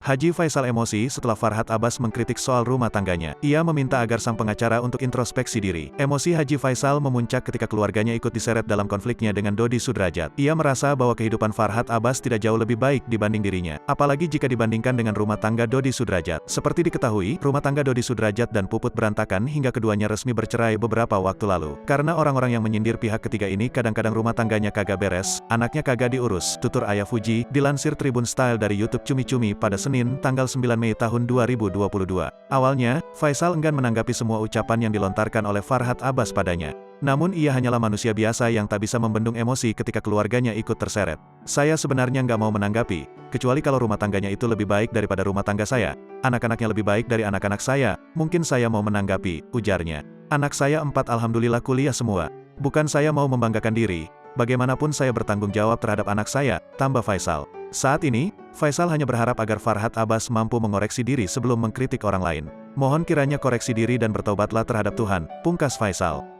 Haji Faisal emosi setelah Farhad Abbas mengkritik soal rumah tangganya. Ia meminta agar sang pengacara untuk introspeksi diri. Emosi Haji Faisal memuncak ketika keluarganya ikut diseret dalam konfliknya dengan Dodi Sudrajat. Ia merasa bahwa kehidupan Farhad Abbas tidak jauh lebih baik dibanding dirinya, apalagi jika dibandingkan dengan rumah tangga Dodi Sudrajat. Seperti diketahui, rumah tangga Dodi Sudrajat dan Puput berantakan hingga keduanya resmi bercerai beberapa waktu lalu. Karena orang-orang yang menyindir pihak ketiga ini kadang-kadang rumah tangganya kagak beres, anaknya kagak diurus, tutur Ayah Fuji, dilansir Tribun Style dari YouTube Cumi Cumi pada Senin, tanggal 9 Mei tahun 2022. Awalnya, Faisal enggan menanggapi semua ucapan yang dilontarkan oleh Farhad Abbas padanya. Namun ia hanyalah manusia biasa yang tak bisa membendung emosi ketika keluarganya ikut terseret. Saya sebenarnya nggak mau menanggapi, kecuali kalau rumah tangganya itu lebih baik daripada rumah tangga saya. Anak-anaknya lebih baik dari anak-anak saya, mungkin saya mau menanggapi, ujarnya. Anak saya 4 alhamdulillah kuliah semua. Bukan saya mau membanggakan diri, bagaimanapun saya bertanggung jawab terhadap anak saya, tambah Faisal. Saat ini, Faisal hanya berharap agar Farhad Abbas mampu mengoreksi diri sebelum mengkritik orang lain. Mohon kiranya koreksi diri dan bertobatlah terhadap Tuhan, pungkas Faisal.